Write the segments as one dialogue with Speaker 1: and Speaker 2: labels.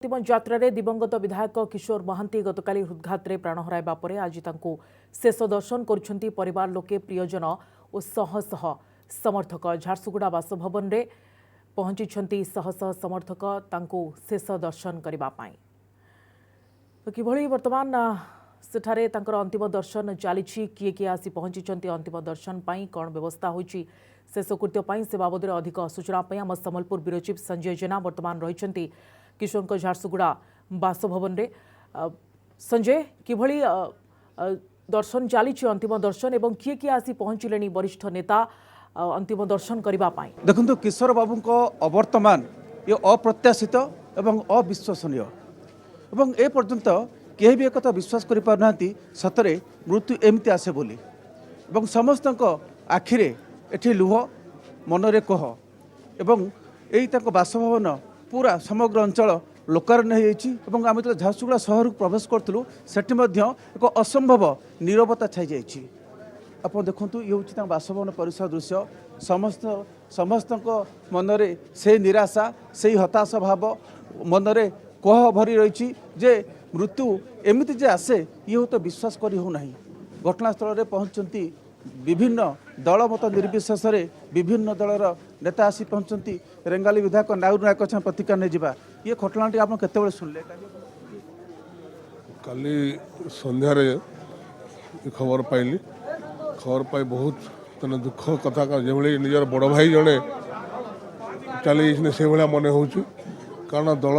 Speaker 1: अंतिम यात्रा दिवंगत विधायक किशोर महांती गतकाली हृदघात प्राण हराइबा परे आज तांको शेष दर्शन करुछंती परिवार लोके प्रियजन और शह शह समर्थक झारसुगुड़ा बासभवन में पहुंची शह शह समर्थक तांको शेष दर्शन करबा पाई। तो किभଳି वर्तमान सेठारे तांकर अंतिम दर्शन चली किए किए आसी पहुंची अंतिम दर्शन पाई कौन व्यवस्था होची शेषकृत्य पाई से बाबद अधिक सूचना पाई आम सम्बलपुर ब्यूरो चीफ संजय जेना वर्तमान रही किशोर झारसुगुड़ा बासभवन में। संजय किभଳି दर्शन चली अंतिम दर्शन एवं किए किए आसी पहुंचले वरिष्ठ नेता अंतिम दर्शन करने
Speaker 2: देखो किशोर बाबू को अवर्तमान ये अप्रत्याशित एवं अविश्वसनीय एवं ए पर्यंत केही भी एक विश्वास करि पारनांती सतरे मृत्यु एमती आसे बोली एवं समस्त आखिरे एठी लुह मनरे कह एवं यही बासभवन पूरा समग्र अंचल लोकारण्य हो आम जो झारसुगुड़ा सहर को प्रवेश करूँ सेठी एक असंभव नीरवता छाई जाइए। आप देखु ये हूँ बासभवन परिसर दृश्य समस्त समस्त मनरे से निराशा से हताश भाव मनरे कह भरी रही जे मृत्यु एमती जे आसे ये तो विश्वास करी हो नहीं। घटनास्थल में पहुँचती विभिन्न दल मत निर्विशेष विभिन्न दलर नेता आसी पहुँचती रेंगाली विधायक नाउर नायक प्रतिक्रिया नहीं जावा ये घटनाटी आप केत शुणिले?
Speaker 3: काली संध्यारे खबर पाइली खबर पाई बहुत दुख कथा जो निजर बड़ भाई जड़े चली से भाया मन हो कारण दल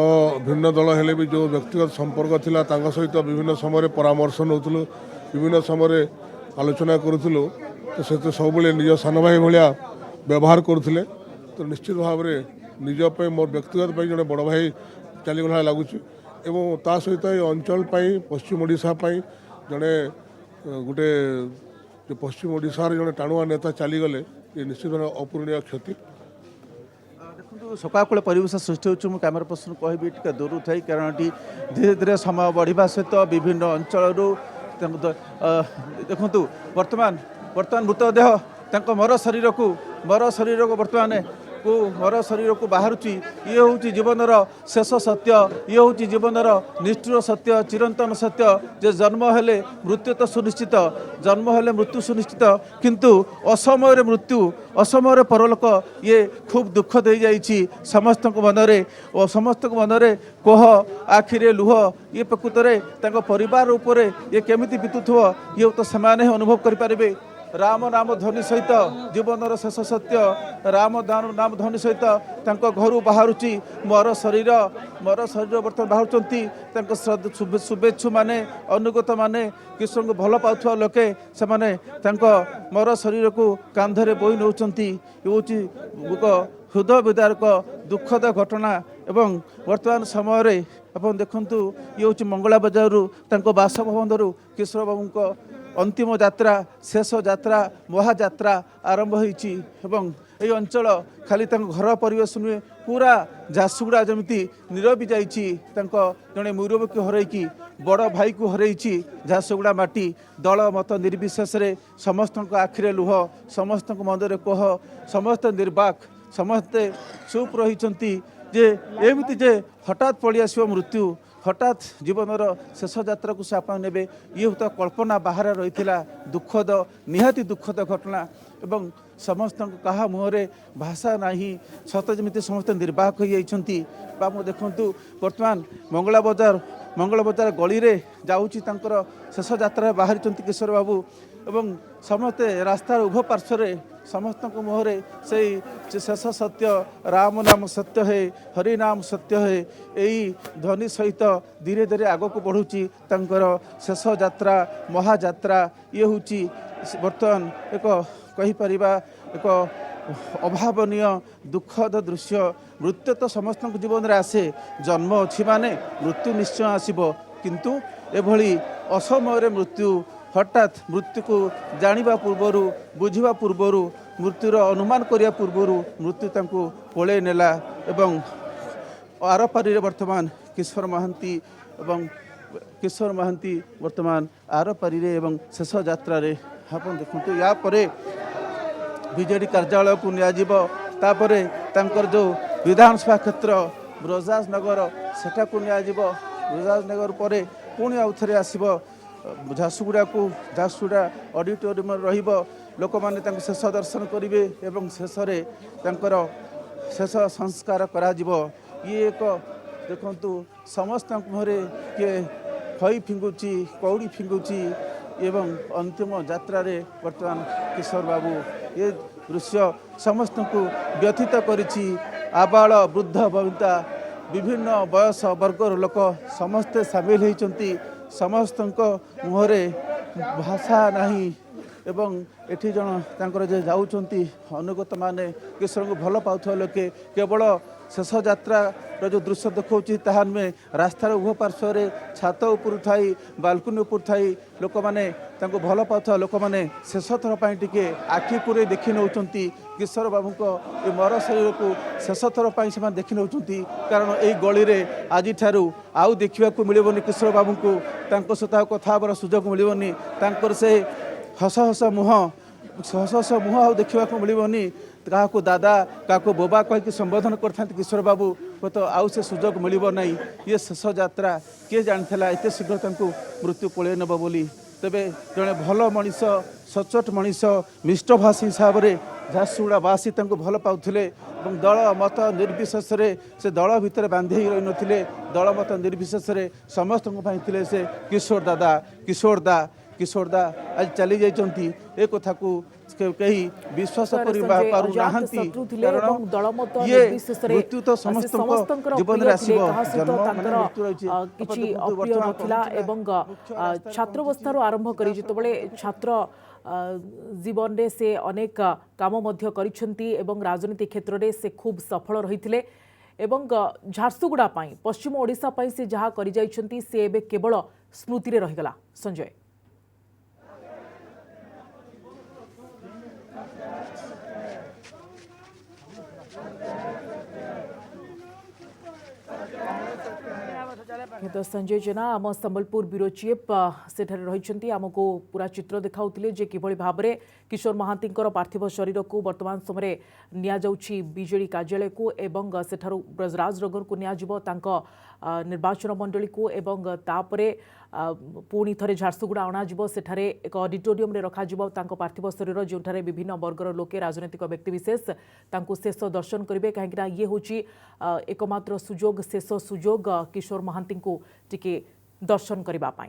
Speaker 3: भिन्न दल हेले भी जो व्यक्तिगत संपर्क थिला तांका सहित विभिन्न समय परामर्श नौलु विभिन्न समय आलोचना करूँ तो से सब निज सान भाई भाया व्यवहार करुले तो निश्चित भाव में निजप मोर व्यक्तिगत जड़े बड़ भाई चलीगला लगुच एवं ता सहित अंचल पश्चिम ओडिशा जड़े गोटे जो पश्चिम ओडिशार जड़े टाणुआ नेता चलीगले ये निश्चित भाव अपूरणीय क्षति।
Speaker 2: देखो सकाकूल परिवेश सृष्टि हो कैमेरा पर्सन कह दूर था कारण धीरे धीरे समय बढ़ा सहित विभिन्न अंचल देखु वर्तमान मृतदेह मर शरीर को वर्तमान मर शरीर को बाहरुची ये हूँ जीवन शेष सत्य ये हूँ जीवन निष्ठुर सत्य चिरंतन सत्य जे जन्म हेले मृत्यु तो सुनिश्चित जन्म हेले मृत्यु सुनिश्चित किंतु असमय मृत्यु असमय परलोक ये खूब दुख दे जाइए समस्त मनरे और समस्त मनरे कोह आखिरे लुह ये प्रकृत परिवार उपर ये केमिति बीतुथो ये तो से अनुभव करें। राम नाम ध्वनि सहित जीवन शेष सत्य राम नाम ध्वनि सहित घर बाहरुची मर शरीर बर्तमान बाहर शुभेच्छु माने अनुगत माने किशोर को भल पाउथुवा लोके से मर शरीर को कांधरे बोई नौचंती हृदय विदारक दुखद घटना एवं वर्तमान समय आप देखु ये हूँ मंगला बजार बासभवन किशोर बाबू अंतिम यात्रा शेष यात्रा महायात्रा आरंभ होती ये अंचल खाली घर परिवेश नुहे पूरा झारसुगुड़ा जमी नीरवी जड़े मुरबी को हरई बड़ भाई को हरई झारसुगुड़ा माटी दल मत निर्विशेष समस्त आखिरे लुह समस्त मनरे कह समस्त निर्बाक समस्ते चुप रही जे एमती जे हठात पड़ी आसो मृत्यु हठात जीवन शेष यात्रा को से ने ये तो कल्पना बाहर रही दुखद निहाती दुखद घटना एवं समस्त कहा मुहरे भाषा नहीं सत जमी समस्त निर्वाहक हो देखु वर्तमान मंगला बजार गली रे जाऊँगी शेष यात्रा बाहरी किशोर बाबू एवं समस्ते रास्तार उभय पार्श्व समस्त मुहरे से शेष सत्य राम नाम सत्य है हरि नाम सत्य है यही ध्वनि सहित धीरे धीरे आग को बढ़ुची शेष यात्रा महायात्रा ये हूँ बर्तमान एक कहीपर एक अभावनीय दुखद दृश्य। मृत्यु तो समस्त जीवन में आसे जन्म अच्छी माने मृत्यु निश्चय आसब किंतु एभली असमय मृत्यु हठात मृत्यु को जानिबा पूर्वर बुझिबा पूर्वर मृत्युर अनुमान करिया पूर्वर मृत्यु पळे नेला एवं आरपारी वर्तमान किशोर महांती वर्तमान आरपारी एवं शेष यात्रा रे आप देखु या परे बीजेडी कार्यालय को नियाजिब तापरे तांकर जो विधानसभा क्षेत्र ବ୍ରଜରାଜନଗର ସେଠାକୁ ନିଆଯିବ। ବ୍ରଜରାଜନଗର ପରେ ପୁଣି ଆଉ ଥରେ ଆସିବ ଝାରସୁଗୁଡ଼ା ଅଡିଟୋରିୟମରେ ରହିବ। ଲୋକମାନେ ତାଙ୍କୁ ଶେଷ ଦର୍ଶନ କରିବେ ଏବଂ ଶେଷରେ ତାଙ୍କର ଶେଷ ସଂସ୍କାର କରାଯିବ। ଇଏ ଏକ ଦେଖନ୍ତୁ ସମସ୍ତଙ୍କ ମୁହଁରେ କିଏ ଖଇ ଫିଙ୍ଗୁଛି, କଉଡ଼ି ଫିଙ୍ଗୁଛି ଏବଂ ଅନ୍ତିମ ଯାତ୍ରାରେ ବର୍ତ୍ତମାନ କିଶୋର ବାବୁ ଏ ଦୃଶ୍ୟ ସମସ୍ତଙ୍କୁ ବ୍ୟଥିତ କରିଛି। ଆବାଳ ବୃଦ୍ଧ ବନିତା ବିଭିନ୍ନ ବୟସ ବର୍ଗର ଲୋକ ସମସ୍ତେ ସାମିଲ ହୋଇଛନ୍ତି। ସମସ୍ତଙ୍କ ମୁହଁରେ ଭାଷା ନାହିଁ ଏବଂ ଏଠି ଜଣ ତାଙ୍କର ଯେ ଯାଉଛନ୍ତି ଅନୁଗତ ମାନେ କିଶୋରଙ୍କୁ ଭଲ ପାଉଥିବା ଲୋକେ କେବଳ ଶେଷ ଯାତ୍ରାର ଯେଉଁ ଦୃଶ୍ୟ ଦେଖାଉଛି ତାହା ନୁହେଁ, ରାସ୍ତାର ଉଭୟ ପାର୍ଶ୍ୱରେ ଛାତ ଉପରୁ ଥାଇ ବାଲକୁନି ଉପରୁ ଥାଇ ଲୋକମାନେ ତାଙ୍କୁ ଭଲ ପାଉଥିବା ଲୋକମାନେ ଶେଷ ଥର ପାଇଁ ଟିକେ ଆଖି ପୁରେଇ ଦେଖି ନେଉଛନ୍ତି କିଶୋର ବାବୁଙ୍କ ଏ ମର ଶରୀରକୁ ଶେଷ ଥର ପାଇଁ ସେମାନେ ଦେଖି ନେଉଛନ୍ତି। କାରଣ ଏଇ ଗଳିରେ ଆଜିଠାରୁ ଆଉ ଦେଖିବାକୁ ମିଳିବନି କିଶୋର ବାବୁଙ୍କୁ, ତାଙ୍କ ସହିତ ଆଉ କଥା ହେବାର ସୁଯୋଗ ମିଳିବନି। ତାଙ୍କର ସେ ହସ ହସ ମୁହଁ ଆଉ ଦେଖିବାକୁ ମିଳିବନି। କାହାକୁ ଦାଦା କାହାକୁ ବୋବା କହିକି ସମ୍ବୋଧନ କରିଥାନ୍ତି କିଶୋର ବାବୁ, ହୁଏତ ଆଉ ସେ ସୁଯୋଗ ମିଳିବ ନାହିଁ। ଇଏ ଶେଷ ଯାତ୍ରା, କିଏ ଜାଣିଥିଲା ଏତେ ଶୀଘ୍ର ତାଙ୍କୁ ମୃତ୍ୟୁ ପଳେଇ ନେବ ବୋଲି। ତେବେ ଜଣେ ଭଲ ମଣିଷ, ସଚ୍ଚୋଟ ମଣିଷ, ମିଷ୍ଟଭାଷୀ ହିସାବରେ ଝାରସୁଗୁଡ଼ାବାସୀ ତାଙ୍କୁ ଭଲ ପାଉଥିଲେ ଏବଂ ଦଳ ମତ ନିର୍ବିଶେଷରେ ସେ ଦଳ ଭିତରେ ବାନ୍ଧି ହୋଇ ରହିନଥିଲେ। ଦଳ ମତ ନିର୍ବିଶେଷରେ ସମସ୍ତଙ୍କ ପାଇଁ ଥିଲେ ସେ କିଶୋର ଦା ଆଜି ଚାଲି ଯାଇଛନ୍ତି। ଏ କଥାକୁ କେହି ବିଶ୍ୱାସ କରିପାରୁନାହାନ୍ତି। କାରଣ ଇଏ ମୃତ୍ୟୁ ତ ସମସ୍ତଙ୍କ ଜୀବନରେ ଆସିବ, ଜନ୍ମ ମାନେ ମୃତ୍ୟୁ ରହିଛି।
Speaker 1: କିଛି ଅପ୍ରିୟ ନଥିଲା ଏବଂ ଛାତ୍ରାବସ୍ଥାରୁ ଆରମ୍ଭ କରି ଯେତେବେଳେ ଛାତ୍ର ଜୀବନରେ ସେ ଅନେକ କାମ ମଧ୍ୟ କରିଛନ୍ତି ଏବଂ ରାଜନୀତି କ୍ଷେତ୍ରରେ ସେ ଖୁବ୍ ସଫଳ ରହିଥିଲେ ଏବଂ ଝାରସୁଗୁଡ଼ା ପାଇଁ, ପଶ୍ଚିମ ଓଡ଼ିଶା ପାଇଁ ସେ ଯାହା କରିଯାଇଛନ୍ତି ସେ ଏବେ କେବଳ ସ୍ମୃତିରେ ରହିଗଲା। ସଞ୍ଜୟ, तो संजय जेना आम संबलपुर ब्यूरो चीफ सेठारे रही आमको पूरा चित्र देखाउथिले जे किभଳି भाबरे किशोर महांतींकर पार्थिव शरीर को वर्तमान समय निया जाउछि बीजेडी कार्यालय को एवं सेठारु ब्रजराजनगर को निया जिवो तांको निर्वाचन मंडली को एवं तापरे पुणी थरे झारसुगुड़ा अणाजिवो सेठारे एक ऑडिटोरियम रे रखाजिवो तांको पार्थिव शरीर जोठारे विभिन्न वर्गर लोके राजनीतिक व्यक्तिविशेष तांको शेष दर्शन करिवे काहेकि ये होछि एकमात्र सुजोग शेष सुजोग किशोर महांती को टिके दर्शन करबा पाई।